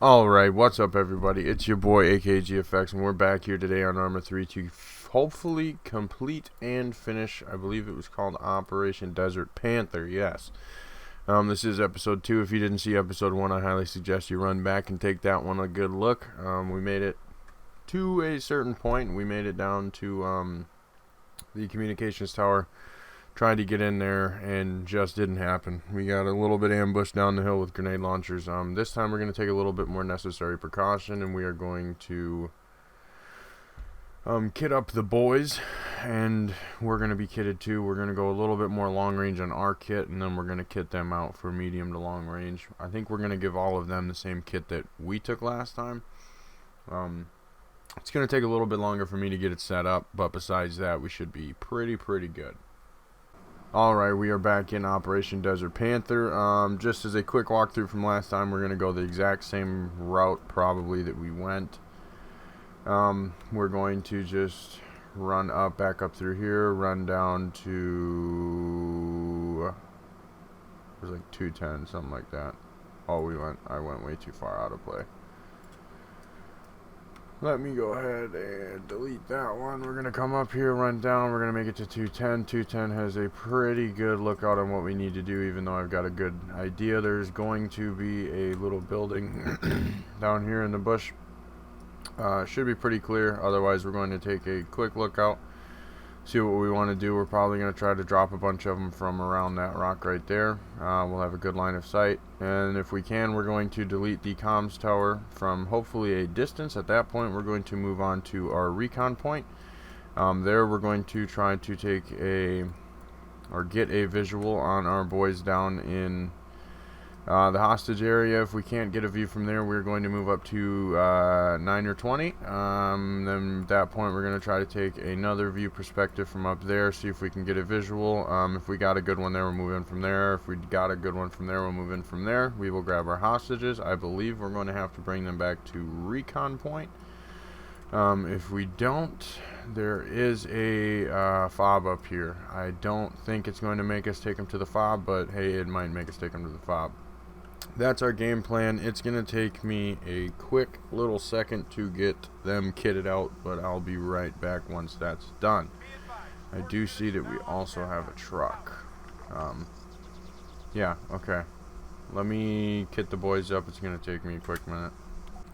Alright, what's up everybody? It's your boy akaGFX and we're back here today on Arma 3 to hopefully complete and finish, I believe it was called Operation Desert Panther, yes. This is episode 2. If you didn't see episode 1, I highly suggest you run back and take that one a good look. We made it to a certain point. We made it down to the communications tower. Tried to get in there and just didn't happen. We got a little bit ambushed down the hill with grenade launchers. This time we're going to take a little bit more necessary precaution, and we are going to kit up the boys, and we're going to be kitted too. We're going to go a little bit more long range on our kit, and then we're going to kit them out for medium to long range. I think we're going to give all of them the same kit that we took last time. It's going to take a little bit longer for me to get it set up, but besides that, we should be pretty good. Alright, we are back in Operation Desert Panther. Just as a quick walkthrough from last time, we're going to go the exact same route probably that we went. We're going to just run up, back up through here, run down to, it was like 210, something like that. Oh, I went way too far out of play. Let me go ahead and delete that one. We're going to come up here, run down. We're going to make it to 210. 210 has a pretty good lookout on what we need to do, even though I've got a good idea. There's going to be a little building down here in the bush. Should be pretty clear. Otherwise, we're going to take a quick lookout, see what we want to do. We're probably going to try to drop a bunch of them from around that rock right there. We'll have a good line of sight, and if we can, we're going to delete the comms tower from hopefully a distance. At that point, we're going to move on to our recon point. There we're going to try to take get a visual on our boys down in the hostage area. If we can't get a view from there, we're going to move up to 9 or 20. Then at that point, we're going to try to take another view perspective from up there, see if we can get a visual. If we got a good one there, we'll move in from there. If we got a good one from there, we'll move in from there. We will grab our hostages. I believe we're going to have to bring them back to recon point. If we don't, there is a fob up here. I don't think it's going to make us take them to the fob, but hey, it might make us take them to the fob. That's our game plan. It's going to take me a quick little second to get them kitted out, but I'll be right back once that's done. I do see that we also have a truck. Yeah, okay. Let me kit the boys up. It's going to take me a quick minute.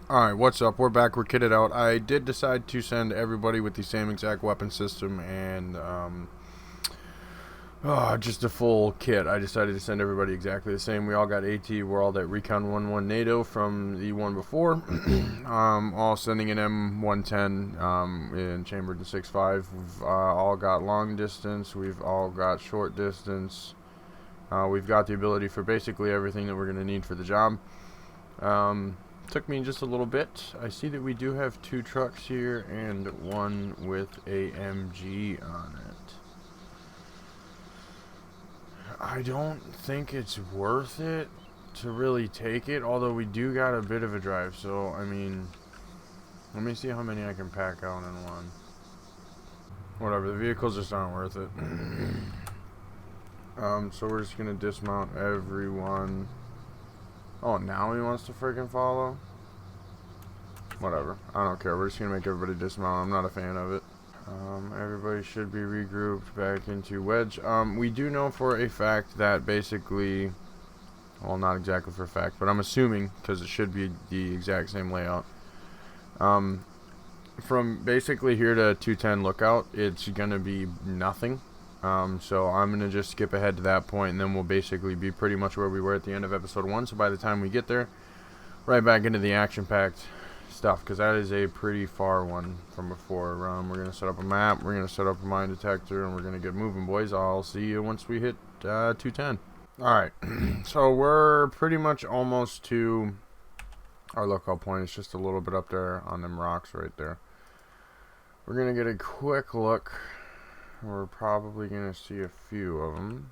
Alright, what's up? We're back. We're kitted out. I did decide to send everybody with the same exact weapon system and just a full kit. I decided to send everybody exactly the same. We all got AT. We're all that Recon 11 NATO from the one before. All sending an M110 in chambered to 6.5. We've all got long distance. We've all got short distance. We've got the ability for basically everything that we're going to need for the job. Took me just a little bit. I see that we do have 2 trucks here and one with a MG on it. I don't think it's worth it to really take it, although we do got a bit of a drive, so I mean, let me see how many I can pack out in one. Whatever, the vehicles just aren't worth it. So we're just gonna dismount everyone. Oh, now he wants to freaking follow? Whatever, I don't care. We're just gonna make everybody dismount. I'm not a fan of it. Everybody should be regrouped back into wedge. We do know for a fact that basically, well, not exactly for a fact, but I'm assuming, because it should be the exact same layout. From basically here to 210 lookout, it's gonna be nothing. So I'm gonna just skip ahead to that point, and then we'll basically be pretty much where we were at the end of episode 1. So by the time we get there, right back into the action-packed stuff, because that is a pretty far one from before. We're going to set up a map, we're going to set up a mine detector, and we're going to get moving, boys. I'll see you once we hit 210. Alright, so we're pretty much almost to our lookout point. It's just a little bit up there on them rocks right there. We're going to get a quick look. We're probably going to see a few of them.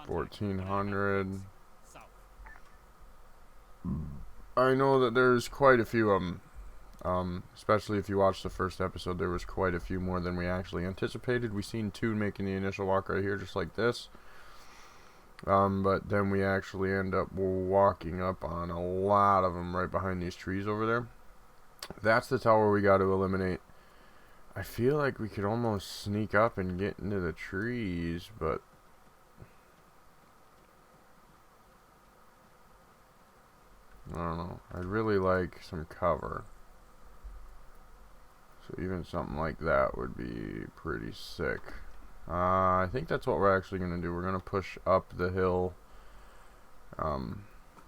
1400. I know that there's quite a few of them. Especially if you watch the first episode, there was quite a few more than we actually anticipated. We seen 2 making the initial walk right here, just like this. But then we actually end up walking up on a lot of them right behind these trees over there. That's the tower we got to eliminate. I feel like we could almost sneak up and get into the trees, but I don't know. I'd really like some cover. So even something like that would be pretty sick. I think that's what we're actually going to do. We're going to push up the hill.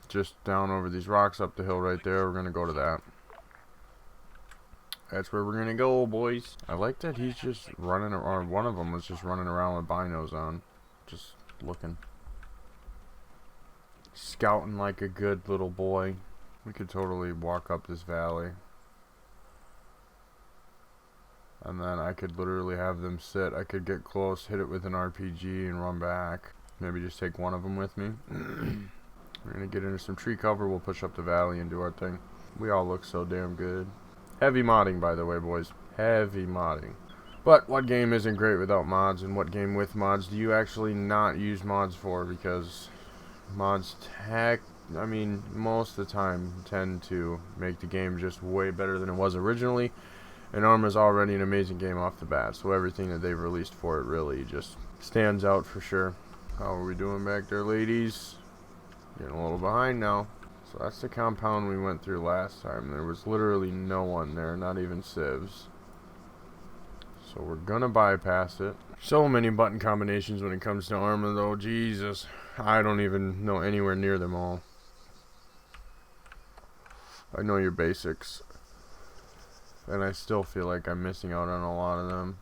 Just down over these rocks up the hill right there. We're going to go to that. That's where we're going to go, boys. I like that he's just running, or one of them was just running around with binos on. Just looking. Scouting like a good little boy. We could totally walk up this valley. And then I could literally have them sit. I could get close, hit it with an RPG, and run back. Maybe just take one of them with me. We're going to get into some tree cover. We'll push up the valley and do our thing. We all look so damn good. Heavy modding, by the way, boys. Heavy modding. But what game isn't great without mods? And what game with mods do you actually not use mods for? Because mods I mean, most of the time tend to make the game just way better than it was originally. And Arma's already an amazing game off the bat. So everything that they've released for it really just stands out for sure. How are we doing back there, ladies? Getting a little behind now. So that's the compound we went through last time. There was literally no one there, not even civs. So we're gonna bypass it. So many button combinations when it comes to Arma though, Jesus. I don't even know anywhere near them all. I know your basics. And I still feel like I'm missing out on a lot of them.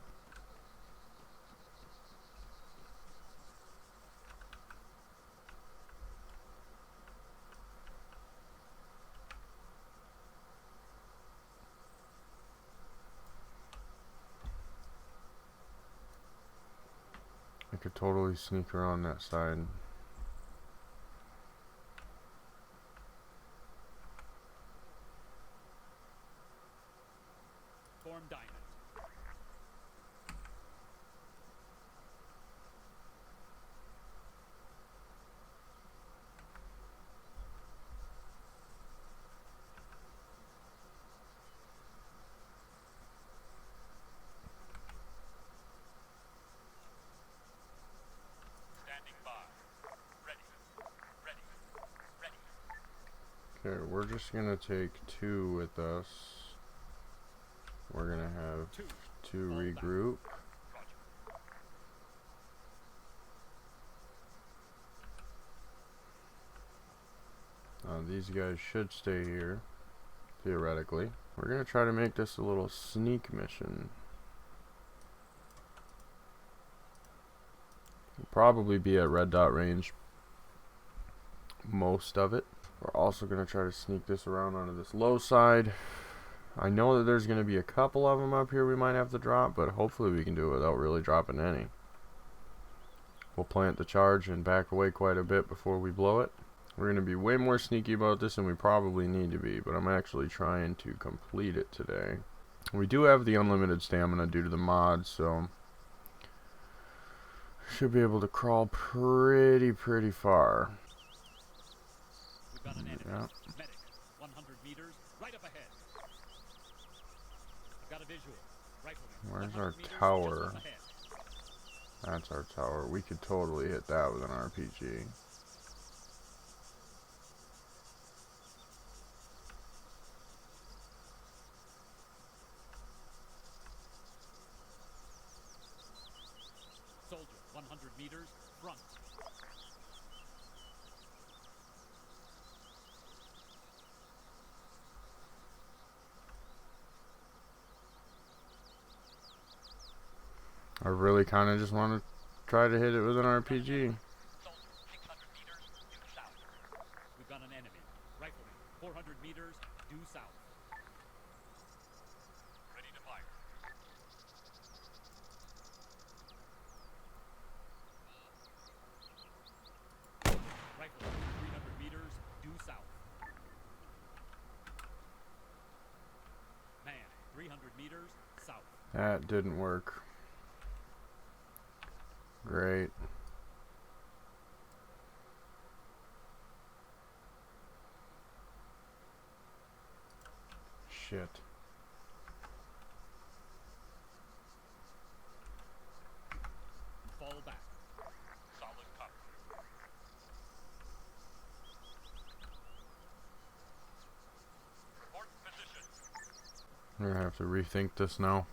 I could totally sneak around that side. Form diamond. Okay, we're just gonna take 2 with us. We're gonna have 2 regroup. These guys should stay here, theoretically. We're gonna try to make this a little sneak mission. We'll probably be at red dot range most of it. We're also going to try to sneak this around onto this low side. I know that there's going to be a couple of them up here we might have to drop, but hopefully we can do it without really dropping any. We'll plant the charge and back away quite a bit before we blow it. We're going to be way more sneaky about this than we probably need to be, but I'm actually trying to complete it today. We do have the unlimited stamina due to the mod, so should be able to crawl pretty far. Got an enemy. Yeah. Medic. 100 meters. Right up ahead. I've got a visual. Rifleman. Where's our tower? That's our tower. We could totally hit that with an RPG. Soldier. 100 meters. Front. I really kind of just want to try to hit it with an RPG. Soldier, 600 meters, due south. We've got an enemy. Rifleman, 400 meters, due south. Ready to fire. Rifleman, 300 meters, due south. Man, 300 meters, south. That didn't work. Great. shit. Fall back. Solid cover. Report position. I'm gonna have to rethink this now.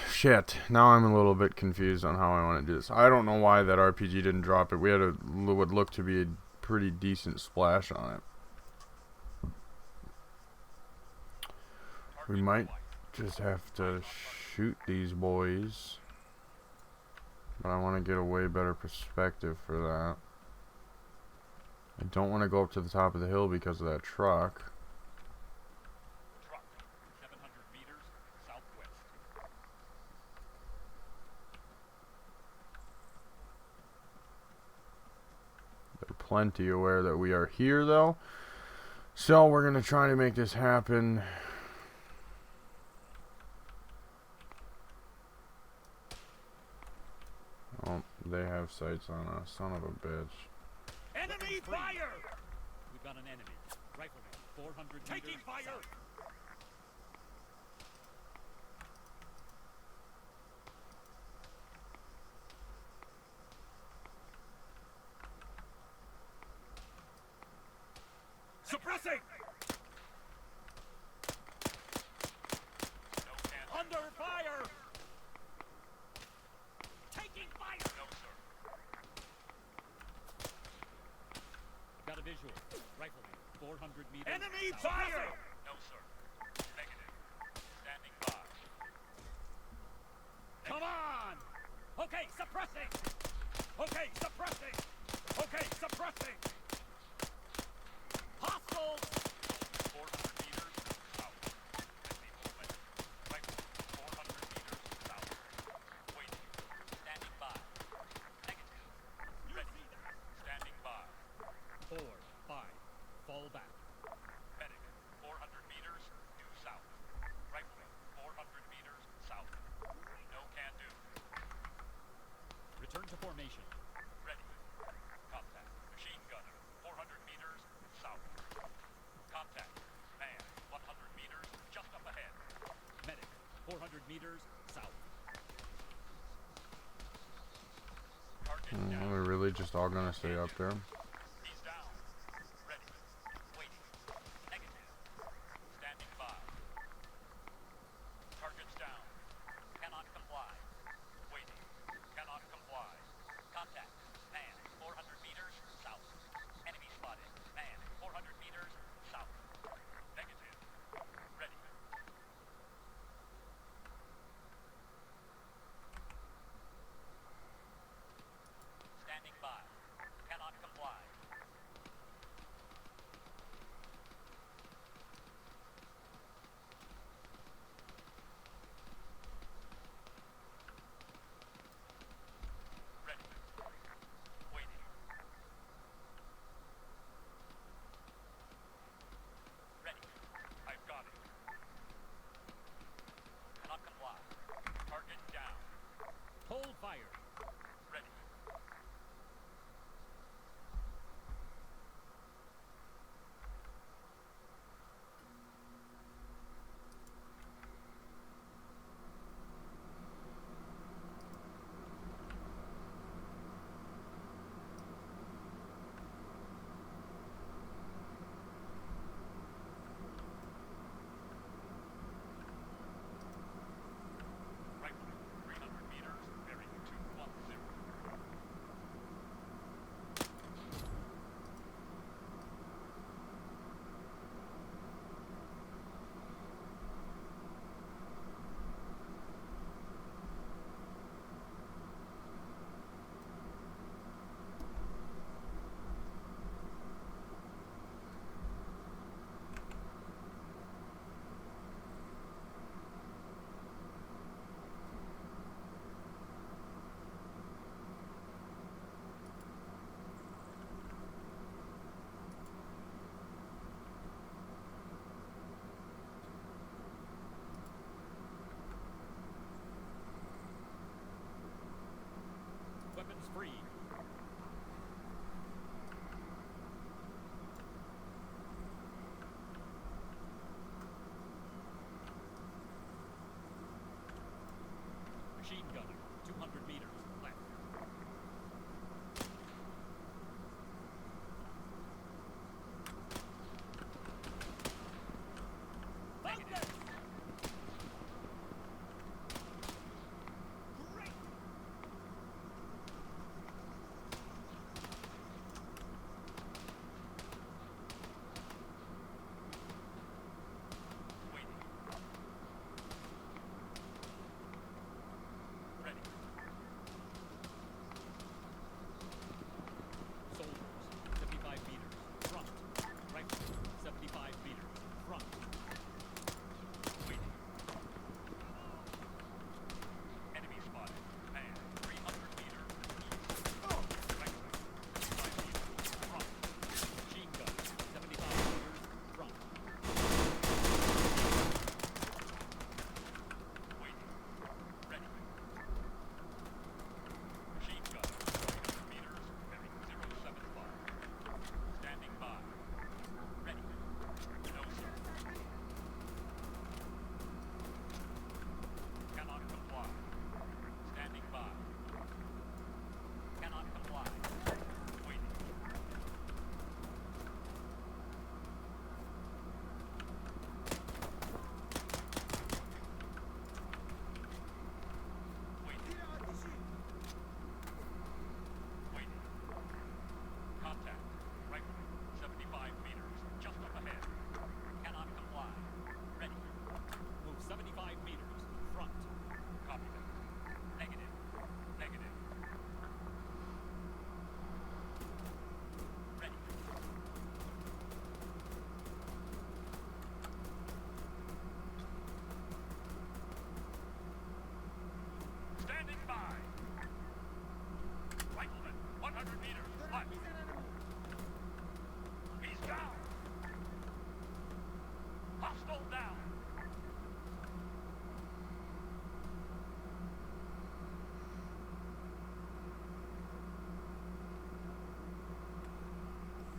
Shit. Now I'm a little bit confused on how I want to do this. I don't know why that RPG didn't drop it. We had what looked to be a pretty decent splash on it. We might just have to shoot these boys. But I want to get a way better perspective for that. I don't want to go up to the top of the hill because of that truck. Truck. 700 meters southwest. They're plenty aware that we are here, though. So we're going to try to make this happen. Oh, they have sights on us. Son of a bitch. Enemy fire! We've got an enemy. Rifleman, 400 taking meters fire! South. Suppressing! No can. Under fire! Taking fire! No, sir. Got a visual. Rifleman, 400 meters. Enemy south. Fire! No, sir. Negative. Standing by. Come on! Okay, suppressing! Okay, suppressing! Okay, suppressing! Hostiles! 400 meters south. Enemy movement. Rifleman, 400 meters south. Waiting. Standing by. Negative. Ready. Standing by. 4, 5. Fall back. Medic, 400 meters due south. Rifleman, 400 meters south. No can do. Return to formation. Ready. Contact. Machine gunner, 400 meters south. Contact. Man, 100 meters just up ahead. Medic, 400 meters south. Target down. We're really just all gonna stay up there. He's down. Ready. Waiting. Negative. Standing by. Target's down. Cannot comply. Waiting. Cannot comply. Contact. Man, 400 meters south. Enemy spotted. Man, 400 meters south. Negative. Ready. Standing by. Cannot comply. Ready. Waiting. Ready. I've got it. Cannot comply. Target down. Hold fire. Ready. Rifleman, 300 meters, bearing 210. Weapons free.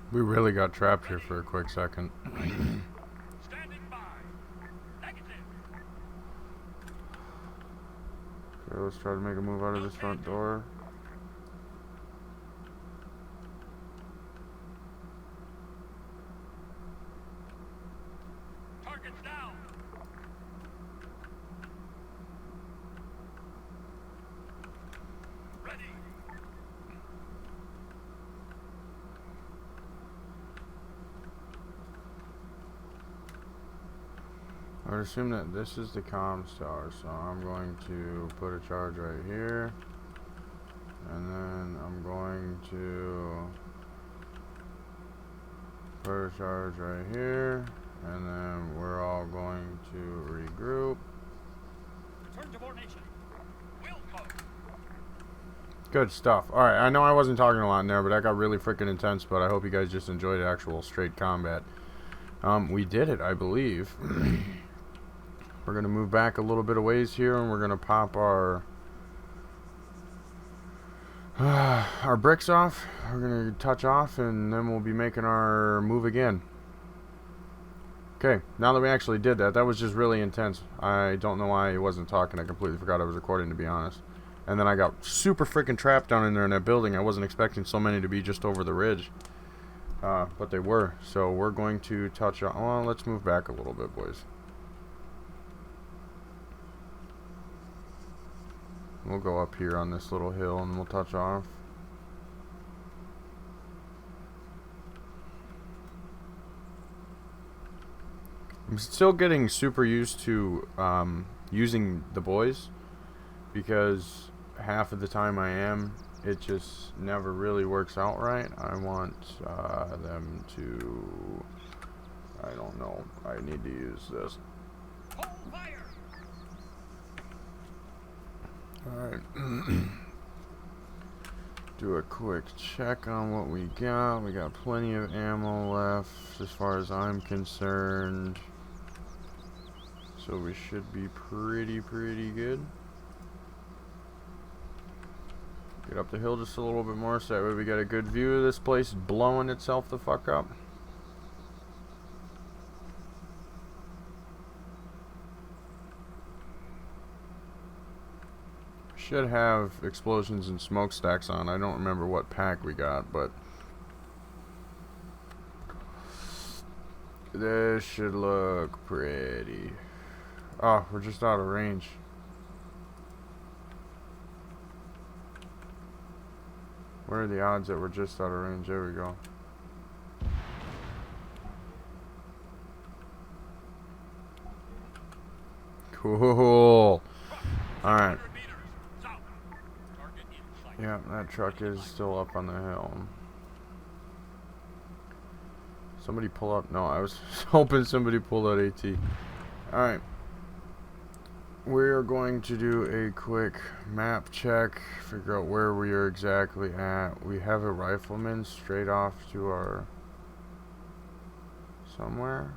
We really got trapped here for a quick second. Standing by. Negative. Okay, let's try to make a move out of this front door. Targets down. Ready. I would assume that this is the comms tower, so I'm going to put a charge right here, and then I'm going to put a charge right here, and then we're all going to regroup. Return to formation. Will code. Good stuff. Alright, I know I wasn't talking a lot in there, but that got really freaking intense, but I hope you guys just enjoyed actual straight combat. We did it, I believe. We're going to move back a little bit of ways here, and we're going to pop our bricks off. We're going to touch off, and then we'll be making our move again. Okay, now that we actually did that, that was just really intense. I don't know why I wasn't talking. I completely forgot I was recording, to be honest. And then I got super freaking trapped down in there in that building. I wasn't expecting so many to be just over the ridge. But they were. So we're going to touch on... Well, let's move back a little bit, boys. We'll go up here on this little hill and we'll touch off. I'm still getting super used to using the boys, because half of the time I am, it just never really works out right. I want them to... I don't know. I need to use this. Hold fire. Alright. Do a quick check on what we got. We got plenty of ammo left as far as I'm concerned. So we should be pretty good. Get up the hill just a little bit more so that way we got a good view of this place blowing itself the fuck up. Should have explosions and smokestacks on. I don't remember what pack we got, but this should look pretty. Oh, we're just out of range. What are the odds that we're just out of range? There we go. Cool. Alright. Yeah, that truck is still up on the hill. Somebody pull up. No, I was hoping somebody pulled out AT. Alright. We're going to do a quick map check. Figure out where we are exactly at. We have a rifleman straight off to our... somewhere.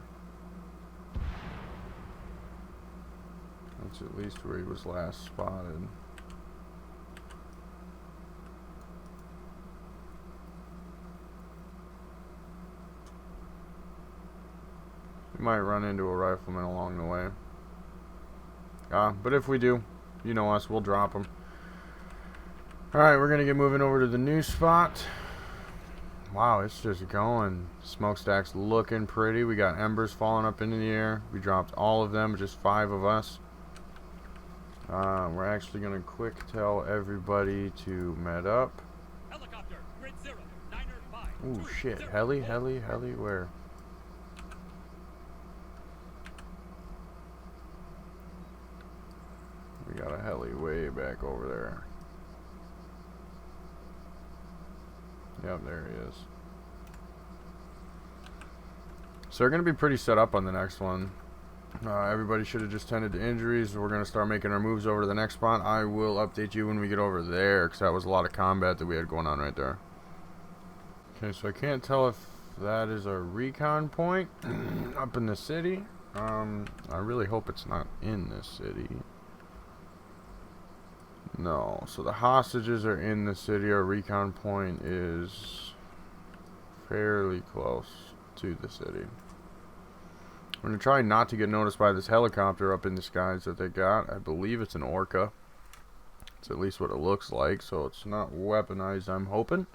That's at least where he was last spotted. We might run into a rifleman along the way. But if we do, you know us, we'll drop them. Alright, we're going to get moving over to the new spot. Wow, it's just going. Smokestack's looking pretty. We got embers falling up into the air. We dropped all of them, just 5 of us. We're actually going to quick tell everybody to med up. Helicopter, grid 0, 905. Ooh, shit. Heli, where? We got a heli way back over there. Yep, there he is. So they're going to be pretty set up on the next one. Everybody should have just tended to injuries. We're going to start making our moves over to the next spot. I will update you when we get over there, because that was a lot of combat that we had going on right there. Okay, so I can't tell if that is a recon point up in the city. I really hope it's not in this city. No, so the hostages are in the city. Our recon point is fairly close to the city. I'm going to try not to get noticed by this helicopter up in the skies that they got. I believe it's an Orca. It's at least what it looks like, so it's not weaponized, I'm hoping.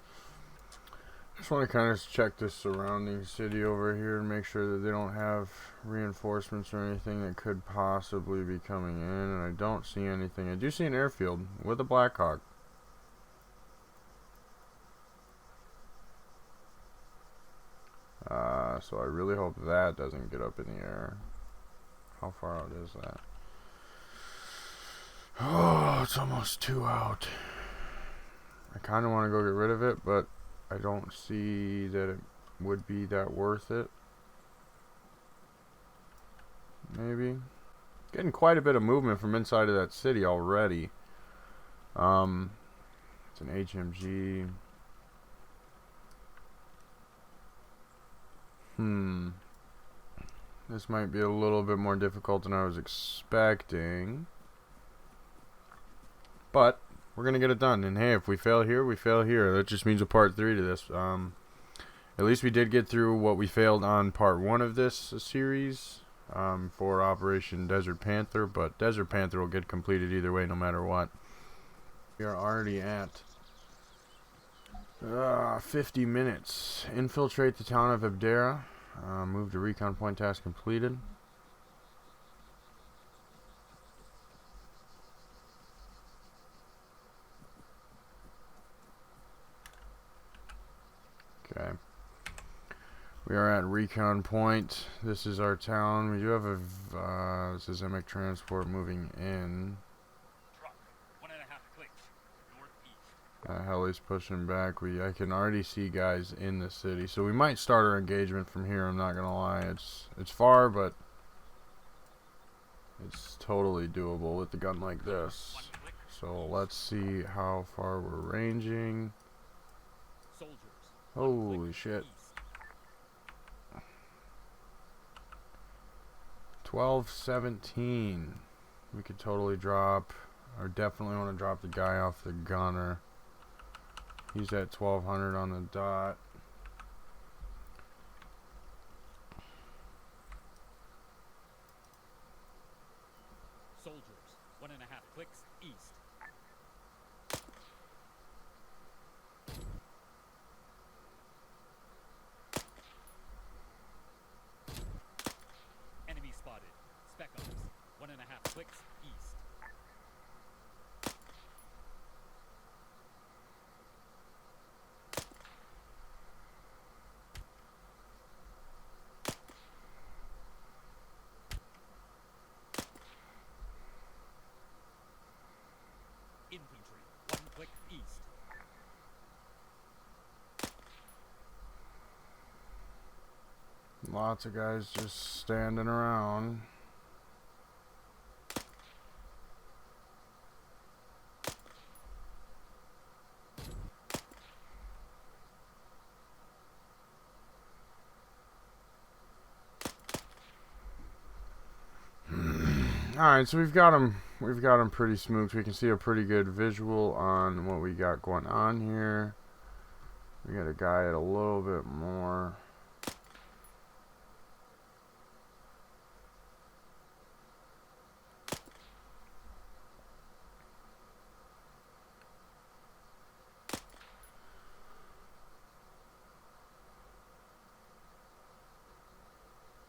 Just want to kind of check the surrounding city over here and make sure that they don't have reinforcements or anything that could possibly be coming in. And I don't see anything. I do see an airfield with a Black Hawk. So I really hope that doesn't get up in the air. How far out is that? Oh, it's almost 2 out. I kind of want to go get rid of it, but I don't see that it would be that worth it. Maybe. Getting quite a bit of movement from inside of that city already. It's an HMG. This might be a little bit more difficult than I was expecting. But we're going to get it done. And hey, if we fail here, we fail here. That just means a part 3 to this. At least we did get through what we failed on part 1 of this series for Operation Desert Panther. But Desert Panther will get completed either way, no matter what. We are already at 50 minutes. Infiltrate the town of Abdera. Move to recon point, task completed. Okay. We are at recon point. This is our town. We do have a this is Emic transport moving in. Truck, 1.5 clicks, northeast. Heli's pushing back. I can already see guys in the city, so we might start our engagement from here. I'm not gonna lie. It's far, but it's totally doable with the gun like this. So let's see how far we're ranging. Soldiers. Holy shit. 12-17. We could totally drop, or definitely want to drop the guy off the gunner. He's at 1200 on the dot. Soldiers, 1.5 clicks east. Enemy spotted. Spec ops, 1.5 clicks east. Infantry, 1 click east. Lots of guys just standing around. Alright, so we've got them pretty smooth. We can see a pretty good visual on what we got going on here. We got a guy at a little bit more.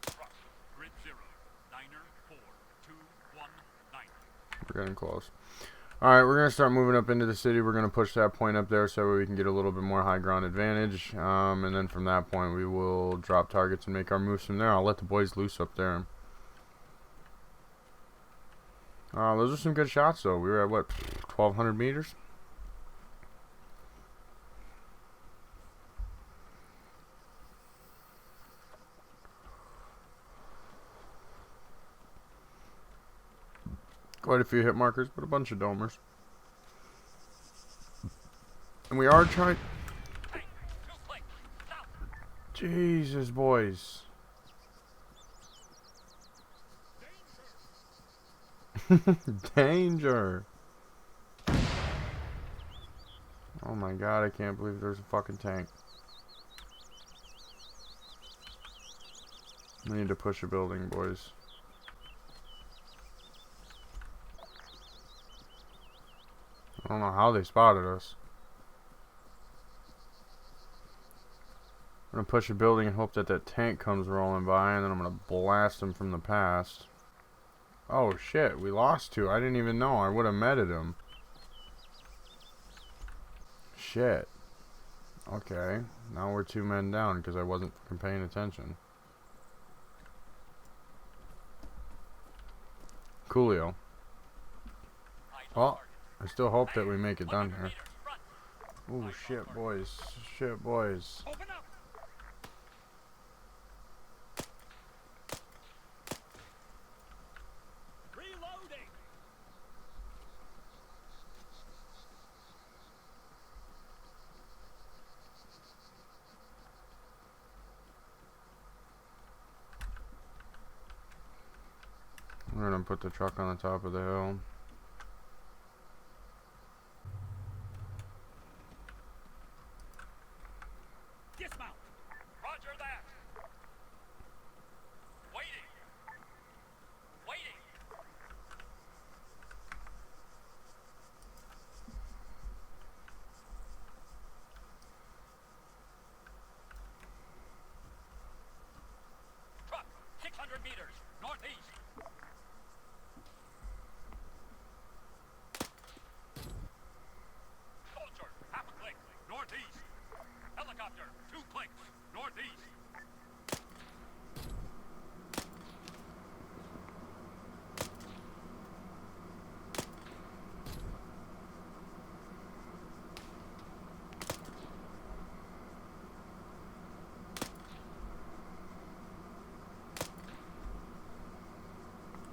Truck, grid 0, Niner 4, 2, 1, Niner. We're getting close. Alright, we're going to start moving up into the city. We're going to push that point up there so we can get a little bit more high ground advantage. And then from that point, we will drop targets and make our moves from there. I'll let the boys loose up there. Those are some good shots, though. We were at, what, 1,200 meters? Quite a few hit markers, but a bunch of domers. And we are trying... Tank, 2 clicks, south. Jesus, boys. Danger. Oh my god, I can't believe there's a fucking tank. We need to push a building, boys. I don't know how they spotted us. I'm gonna push a building and hope that that tank comes rolling by, and then I'm gonna blast them from the past. Oh shit, we lost two. I didn't even know. I would have meted him. Shit. Okay, now we're 2 men down because I wasn't fucking paying attention. Coolio. Well, I still hope that we make it done here. Ooh, shit, boys. Shit, boys. Open up. Reloading. We're gonna put the truck on the top of the hill. Dismount. Roger that. Waiting. Waiting. Truck, 600 meters, northeast. Soldier, half a click, northeast. Helicopter, 2 clicks, northeast.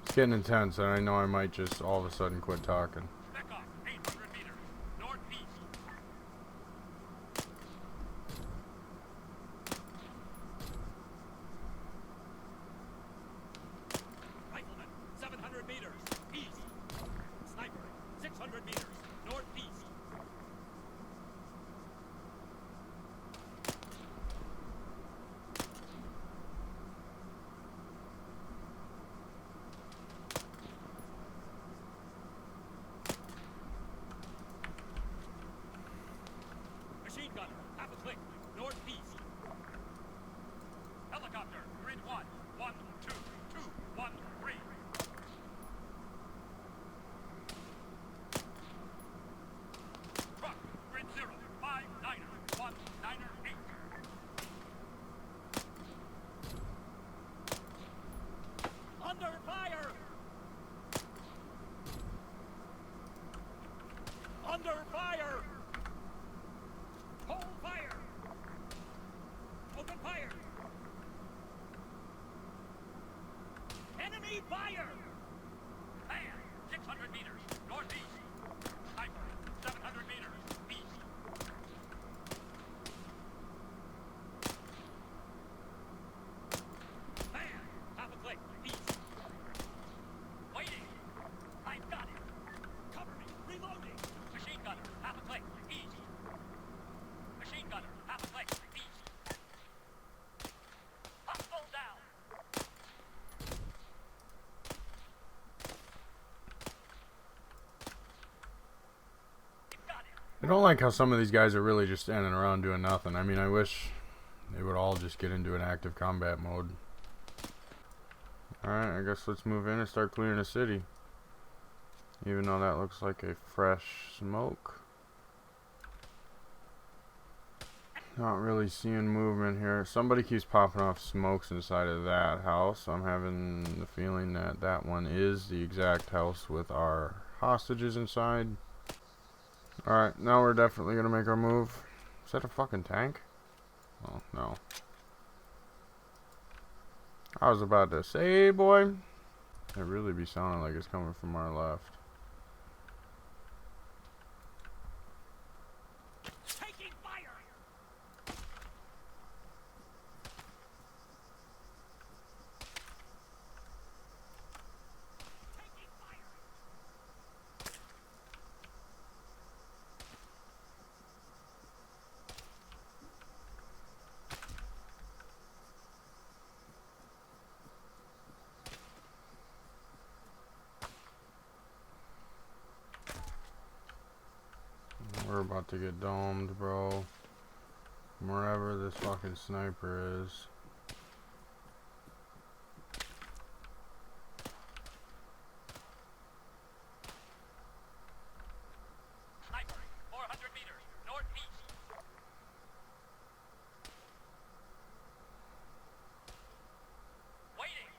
It's getting intense, and I know I might just all of a sudden quit talking. Back off, 800 meters, northeast. Rifleman, 700 meters, east. Sniper, 600 meters, northeast. Machine gunner, half a click, northeast. Helicopter, grid 1, 1, 2, 2, 1, 3. Truck, grid 0, 5, 9er, 1, 9er, 8. Under fire! Under fire! Hold fire! Open fire! Enemy fire! Man, 600 meters, northeast. Sniper, 700 meters, east. Man, half a click, east. Waiting. I've got it. Cover me, reloading. Machine gunner, half a click, east. Machine gunner, half a click, east. Hostile down. Got it. I don't like how some of these guys are really just standing around doing nothing. I mean, I wish they would all just get into an active combat mode. Alright, I guess let's move in and start clearing the city. Even though that looks like a fresh smoke. Not really seeing movement here. Somebody keeps popping off smokes inside of that house. I'm having the feeling that that one is the exact house with our hostages inside. Alright, now we're definitely going to make our move. Is that a fucking tank? Oh, no. I was about to say, boy. It really be sounding like it's coming from our left. Taking fire! Taking fire! We're about to get domed, bro. From wherever this fucking sniper is. Sniper, 400 meters, northeast. Waiting.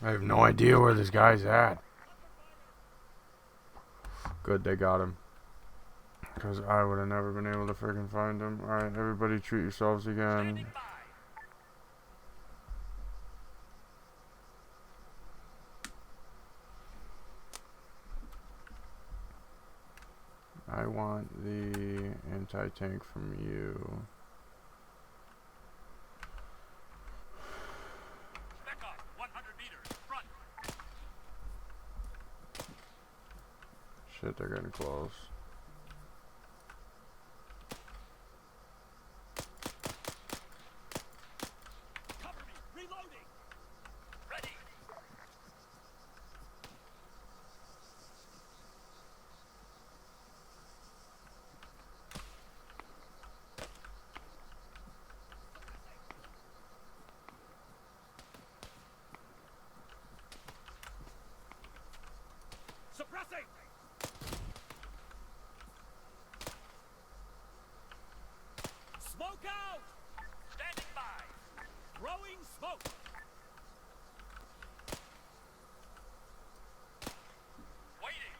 I have no idea where this guy's at. Good, they got him. Because I would have never been able to freaking find him. Alright, everybody treat yourselves again. Standing by. I want the anti-tank from you. Spec off, 100 meters, front. Shit, they're getting close. Cover me, reloading. Ready. Suppressing. Smoke out. Standing by. Throwing smoke. Waiting.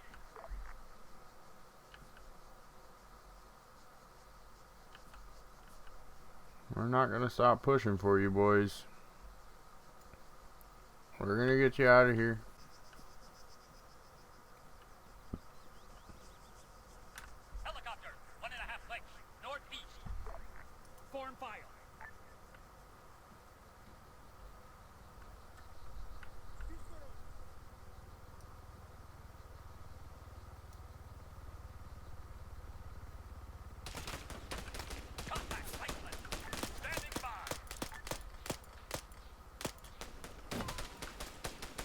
We're not gonna stop pushing for you, boys. We're gonna get you out of here. Helicopter, 1.5 lengths, northeast. Form fire. Contact rifleman. Standing by.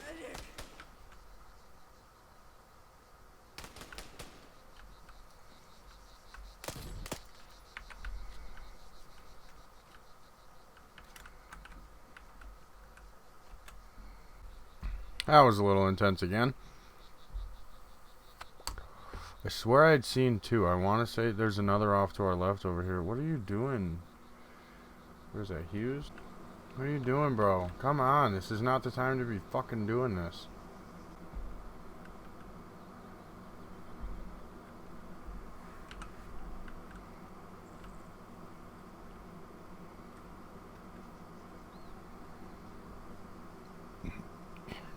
Medic. That was a little intense again. I swear I'd seen two. I want to say there's another off to our left over here. What are you doing? Where's that, Hughes? What are you doing, bro? Come on. This is not the time to be fucking doing this.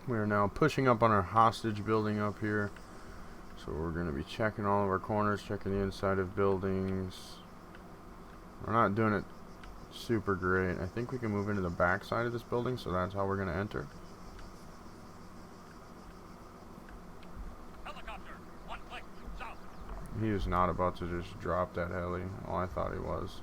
We are now pushing up on our hostage building up here. So we're going to be checking all of our corners, checking the inside of buildings. We're not doing it super great. I think we can move into the back side of this building, so that's how we're going to enter. Helicopter, 1 click, south. He is not about to just drop that heli. Oh, I thought he was.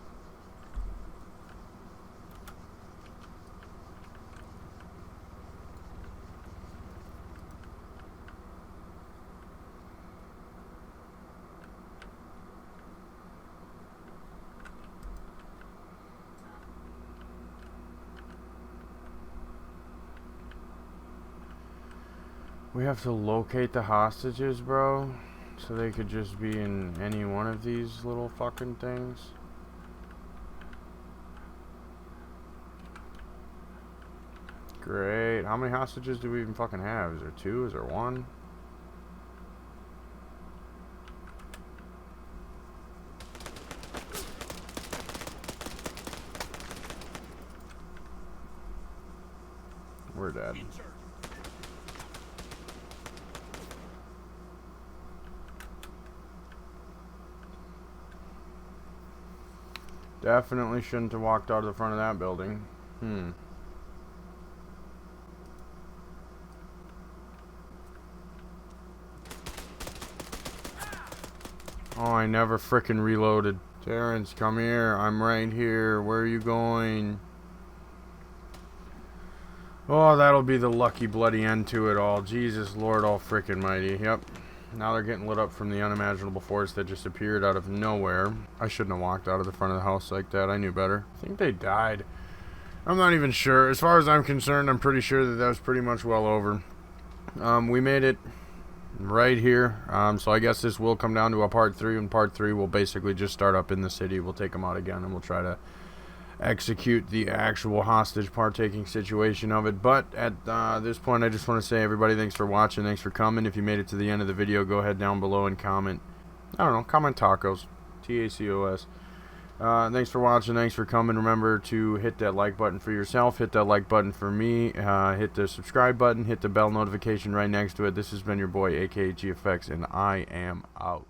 We have to locate the hostages, bro, so they could just be in any one of these little fucking things. Great. How many hostages do we even fucking have? Is there 2? Is there 1? We're dead. Injured. Definitely shouldn't have walked out of the front of that building. Oh, I never frickin' reloaded. Terrence, come here. I'm right here. Where are you going? Oh, that'll be the lucky bloody end to it all. Jesus Lord all frickin' mighty. Yep. Now they're getting lit up from the unimaginable force that just appeared out of nowhere. I shouldn't have walked out of the front of the house like that. I knew better. I think they died. I'm not even sure. As far as I'm concerned, I'm pretty sure that was pretty much well over. We made it right here. So I guess this will come down to a part 3, and part 3 will basically just start up in the city. We'll take them out again, and we'll try to execute the actual hostage partaking situation of it. But at this point, I just want to say, everybody, thanks for watching, thanks for coming. If you made it to the end of the video, go ahead down below and comment, I don't know, comment tacos, TACOS. Thanks for watching, thanks for coming. Remember to hit that like button for yourself, hit that like button for me, hit the subscribe button, hit the bell notification right next to it. This has been your boy akaGFX, and I am out.